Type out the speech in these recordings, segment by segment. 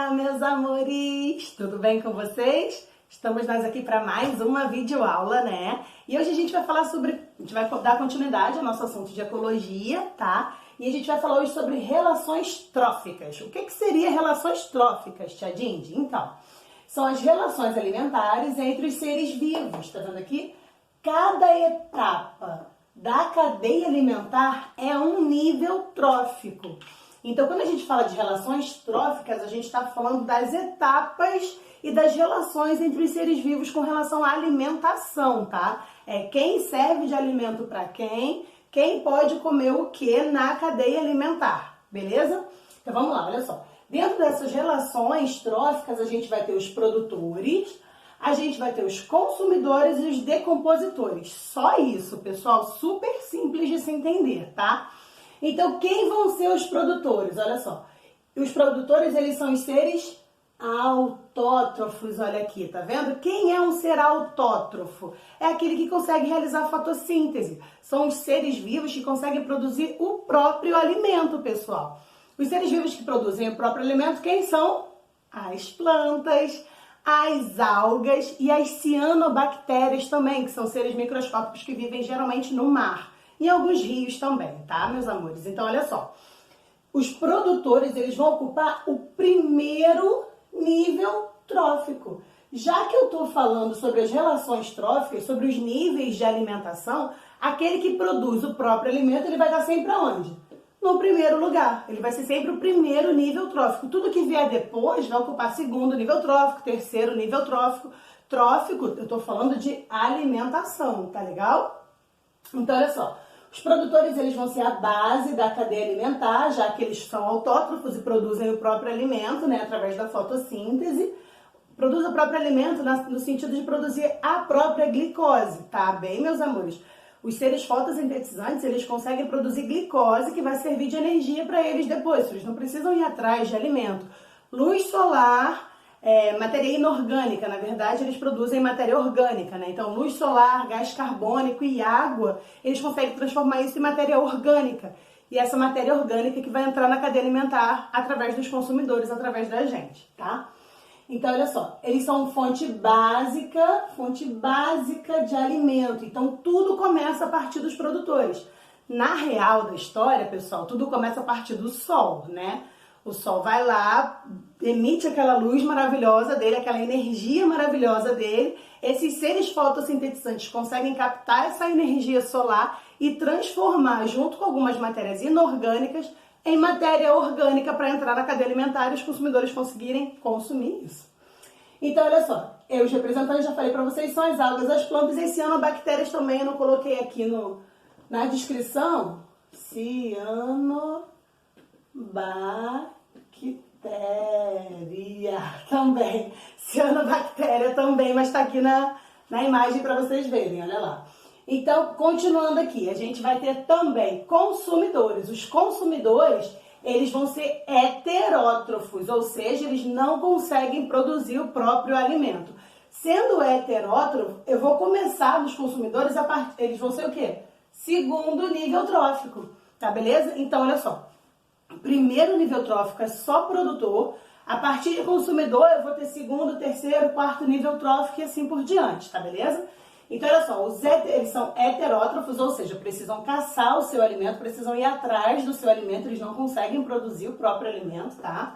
Olá, meus amores! Tudo bem com vocês? Estamos nós aqui para mais uma videoaula, né? E hoje a gente vai falar sobre... A gente vai dar continuidade ao nosso assunto de ecologia, tá? E a gente vai falar hoje sobre relações tróficas. O que seria relações tróficas, tia Dindi? Então, são as relações alimentares entre os seres vivos, tá vendo aqui? Cada etapa da cadeia alimentar é um nível trófico. Então, quando a gente fala de relações tróficas, a gente está falando das etapas e das relações entre os seres vivos com relação à alimentação, tá? É quem serve de alimento para quem pode comer o que na cadeia alimentar, beleza? Então, vamos lá, olha só. Dentro dessas relações tróficas, a gente vai ter os produtores, a gente vai ter os consumidores e os decompositores. Só isso, pessoal, super simples de se entender, tá? Então, quem vão ser os produtores? Olha só, os produtores, eles são os seres autótrofos, olha aqui, tá vendo? Quem é um ser autótrofo? É aquele que consegue realizar fotossíntese. São os seres vivos que conseguem produzir o próprio alimento, pessoal. Os seres vivos que produzem o próprio alimento, quem são? As plantas, as algas e as cianobactérias também, que são seres microscópicos que vivem geralmente no mar. E alguns rios também, tá, meus amores? Então, olha só. Os produtores, eles vão ocupar o primeiro nível trófico. Já que eu tô falando sobre as relações tróficas, sobre os níveis de alimentação, aquele que produz o próprio alimento, ele vai estar sempre aonde? No primeiro lugar. Ele vai ser sempre o primeiro nível trófico. Tudo que vier depois vai ocupar segundo nível trófico, terceiro nível trófico. Trófico, eu tô falando de alimentação, tá legal? Então, olha só. Os produtores, eles vão ser a base da cadeia alimentar, já que eles são autótrofos e produzem o próprio alimento, né, através da fotossíntese. Produz o próprio alimento no sentido de produzir a própria glicose, tá bem, meus amores? Os seres fotossintetizantes, eles conseguem produzir glicose que vai servir de energia para eles depois. Eles não precisam ir atrás de alimento. Luz solar... matéria inorgânica, na verdade, eles produzem matéria orgânica, né? Então, luz solar, gás carbônico e água, eles conseguem transformar isso em matéria orgânica. E essa matéria orgânica que vai entrar na cadeia alimentar através dos consumidores, através da gente, tá? Então, olha só, eles são fonte básica de alimento. Então, tudo começa a partir dos produtores. Na real da história, pessoal, tudo começa a partir do sol, né? O sol vai lá, emite aquela luz maravilhosa dele, aquela energia maravilhosa dele. Esses seres fotossintetizantes conseguem captar essa energia solar e transformar, junto com algumas matérias inorgânicas, em matéria orgânica para entrar na cadeia alimentar e os consumidores conseguirem consumir isso. Então, olha só, os representantes, já falei para vocês, são as algas, as plantas e as cianobactérias também. Eu não coloquei aqui na descrição. Cianobactéria também, cianobactéria também, mas tá aqui na imagem para vocês verem, olha lá. Então, continuando aqui, a gente vai ter também consumidores. Os consumidores, eles vão ser heterótrofos, ou seja, eles não conseguem produzir o próprio alimento. Sendo heterótrofo, eu vou começar nos consumidores, eles vão ser o quê? Segundo nível trófico, tá beleza? Então, olha só. O primeiro nível trófico é só produtor. A partir de consumidor, eu vou ter segundo, terceiro, quarto nível trófico e assim por diante, tá beleza? Então, olha só, eles são heterótrofos, ou seja, precisam caçar o seu alimento, precisam ir atrás do seu alimento, eles não conseguem produzir o próprio alimento, tá?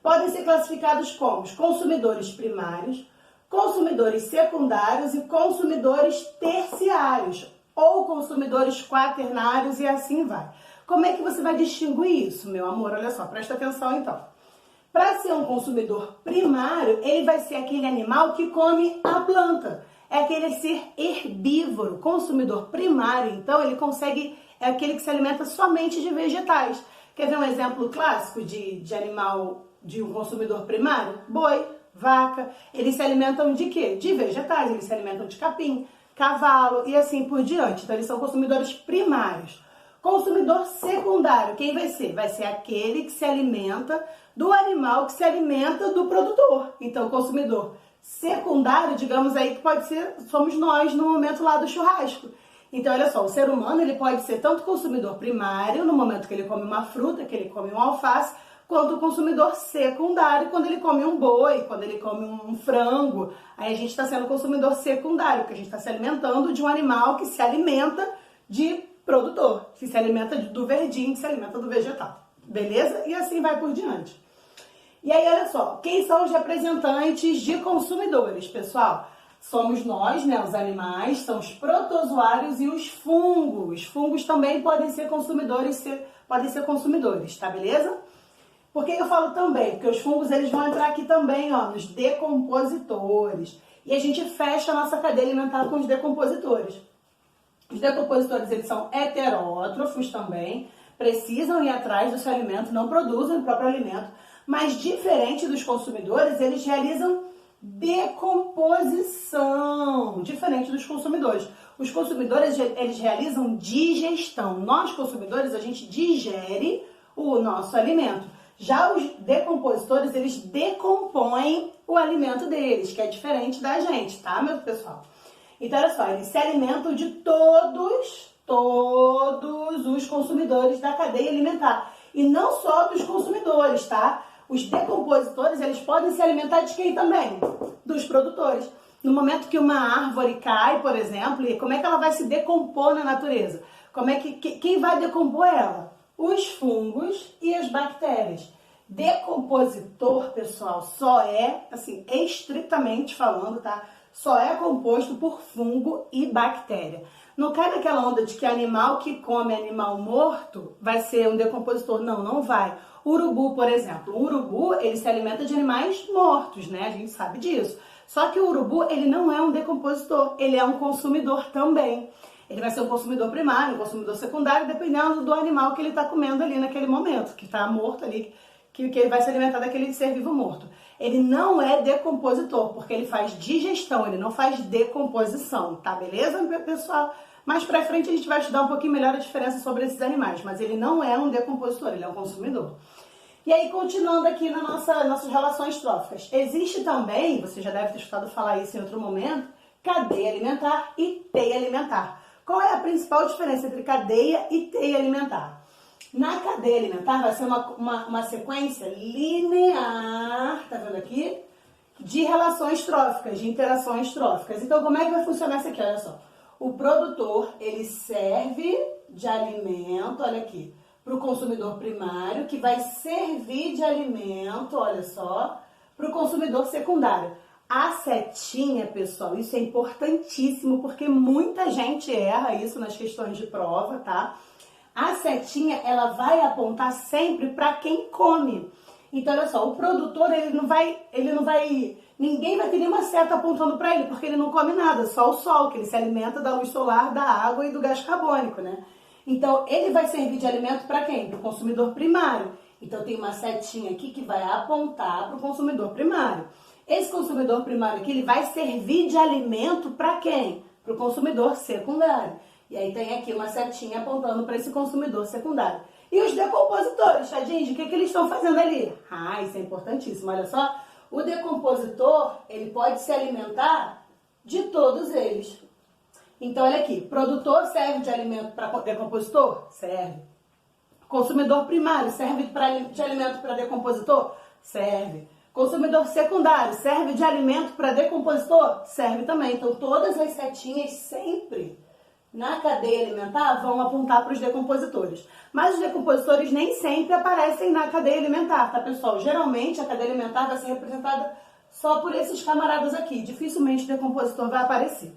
Podem ser classificados como os consumidores primários, consumidores secundários e consumidores terciários, ou consumidores quaternários e assim vai. Como é que você vai distinguir isso, meu amor? Olha só, presta atenção então. Para ser um consumidor primário, ele vai ser aquele animal que come a planta. É aquele ser herbívoro. Consumidor primário, então, é aquele que se alimenta somente de vegetais. Quer ver um exemplo clássico de animal, de um consumidor primário? Boi, vaca. Eles se alimentam de quê? De vegetais. Eles se alimentam de capim, cavalo e assim por diante. Então, eles são consumidores primários. Consumidor secundário, quem vai ser? Vai ser aquele que se alimenta do animal que se alimenta do produtor. Então, consumidor secundário, digamos aí, que pode ser, somos nós no momento lá do churrasco. Então, olha só, o ser humano, ele pode ser tanto consumidor primário, no momento que ele come uma fruta, que ele come um alface, quanto o consumidor secundário, quando ele come um boi, quando ele come um frango. Aí a gente está sendo consumidor secundário, porque a gente está se alimentando de um animal que se alimenta de produtor, que se alimenta do verdinho, que se alimenta do vegetal. Beleza? E assim vai por diante. E aí, olha só, quem são os representantes de consumidores, pessoal? Somos nós, né, os animais, são os protozoários e os fungos. Fungos também podem ser consumidores, tá beleza? Por que eu falo também? Porque os fungos eles vão entrar aqui também, ó, nos decompositores. E a gente fecha a nossa cadeia alimentar com os decompositores. Os decompositores eles são heterótrofos também, precisam ir atrás do seu alimento, não produzem o próprio alimento, mas diferente dos consumidores, eles realizam decomposição, diferente dos consumidores. Os consumidores, eles realizam digestão. Nós, consumidores, a gente digere o nosso alimento. Já os decompositores, eles decompõem o alimento deles, que é diferente da gente, tá, meu pessoal? Então, olha só, eles se alimentam de todos os consumidores da cadeia alimentar. E não só dos consumidores, tá? Os decompositores, eles podem se alimentar de quem também? Dos produtores. No momento que uma árvore cai, por exemplo, como é que ela vai se decompor na natureza? Quem vai decompor ela? Os fungos e as bactérias. Decompositor, pessoal, só é, assim, estritamente falando, tá? Só é composto por fungo e bactéria. Não cai naquela onda de que animal que come animal morto vai ser um decompositor. Não, não vai. Urubu, por exemplo. O urubu, ele se alimenta de animais mortos, né? A gente sabe disso. Só que o urubu, ele não é um decompositor. Ele é um consumidor também. Ele vai ser um consumidor primário, um consumidor secundário, dependendo do animal que ele está comendo ali naquele momento, que está morto ali, que ele vai se alimentar daquele ser vivo morto. Ele não é decompositor, porque ele faz digestão, ele não faz decomposição, tá? Beleza, pessoal? Mais pra frente a gente vai estudar um pouquinho melhor a diferença sobre esses animais, mas ele não é um decompositor, ele é um consumidor. E aí, continuando aqui nas nossas relações tróficas, existe também, você já deve ter escutado falar isso em outro momento, cadeia alimentar e teia alimentar. Qual é a principal diferença entre cadeia e teia alimentar? Na cadeia alimentar vai ser uma sequência linear, tá vendo aqui? De relações tróficas, de interações tróficas. Então, como é que vai funcionar isso aqui? Olha só. O produtor, ele serve de alimento, olha aqui, para o consumidor primário, que vai servir de alimento, olha só, para o consumidor secundário. A setinha, pessoal, isso é importantíssimo, porque muita gente erra isso nas questões de prova, tá? A setinha, ela vai apontar sempre para quem come. Então, olha só, o produtor, ninguém vai ter nenhuma seta apontando para ele, porque ele não come nada, só o sol, que ele se alimenta da luz solar, da água e do gás carbônico, né? Então, ele vai servir de alimento para quem? Para o consumidor primário. Então, tem uma setinha aqui que vai apontar para o consumidor primário. Esse consumidor primário aqui, ele vai servir de alimento para quem? Para o consumidor secundário. E aí tem aqui uma setinha apontando para esse consumidor secundário. E os decompositores, tadinhos, o que eles estão fazendo ali? Ah, isso é importantíssimo, olha só. O decompositor, ele pode se alimentar de todos eles. Então, olha aqui, produtor serve de alimento para decompositor? Serve. Consumidor primário serve de alimento para decompositor? Serve. Consumidor secundário serve de alimento para decompositor? Serve também. Então, todas as setinhas sempre na cadeia alimentar vão apontar para os decompositores. Mas os decompositores nem sempre aparecem na cadeia alimentar, tá, pessoal? Geralmente a cadeia alimentar vai ser representada só por esses camaradas aqui. Dificilmente o decompositor vai aparecer.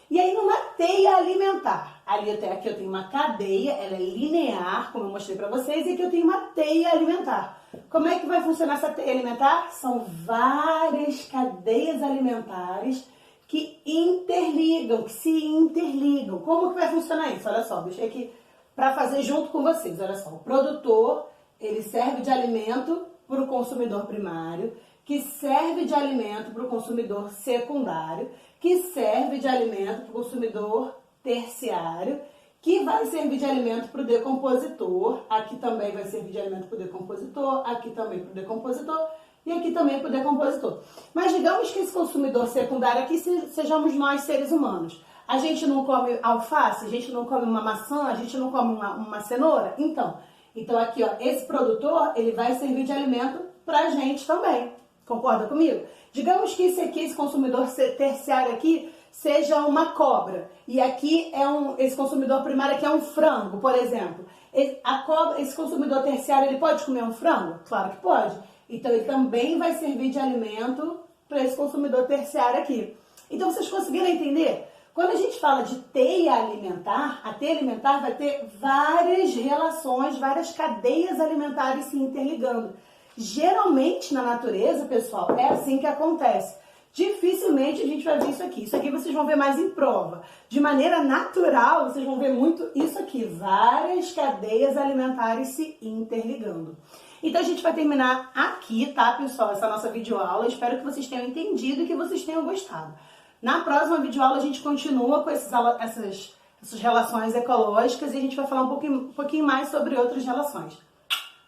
E aí numa teia alimentar, aqui eu tenho uma cadeia, ela é linear, como eu mostrei para vocês, e aqui eu tenho uma teia alimentar. Como é que vai funcionar essa teia alimentar? São várias cadeias alimentares que interligam, que se interligam. Como que vai funcionar isso? Olha só, deixei aqui para fazer junto com vocês. Olha só, o produtor, ele serve de alimento para o consumidor primário, que serve de alimento para o consumidor secundário, que serve de alimento para o consumidor terciário, que vai servir de alimento para o decompositor, aqui também vai servir de alimento para o decompositor, aqui também para o decompositor, e aqui também para o decompositor. Mas digamos que esse consumidor secundário aqui sejamos nós, seres humanos. A gente não come alface, a gente não come uma maçã, a gente não come uma cenoura. Então, Então aqui, ó, esse produtor, ele vai servir de alimento pra gente também. Concorda comigo? Digamos que esse consumidor terciário aqui seja uma cobra. E aqui esse consumidor primário aqui é um frango, por exemplo. Esse consumidor terciário, ele pode comer um frango? Claro que pode. Então ele também vai servir de alimento para esse consumidor terciário aqui. Então vocês conseguiram entender? Quando a gente fala de teia alimentar, a teia alimentar vai ter várias relações, várias cadeias alimentares se interligando. Geralmente na natureza, pessoal, é assim que acontece. Dificilmente a gente vai ver isso aqui. Isso aqui vocês vão ver mais em prova. De maneira natural, vocês vão ver muito isso aqui. Várias cadeias alimentares se interligando. Então a gente vai terminar aqui, tá, pessoal? Essa nossa videoaula. Espero que vocês tenham entendido e que vocês tenham gostado. Na próxima videoaula a gente continua com essas relações ecológicas e a gente vai falar um pouquinho mais sobre outras relações.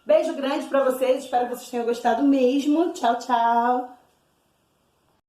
Beijo grande pra vocês. Espero que vocês tenham gostado mesmo. Tchau, tchau.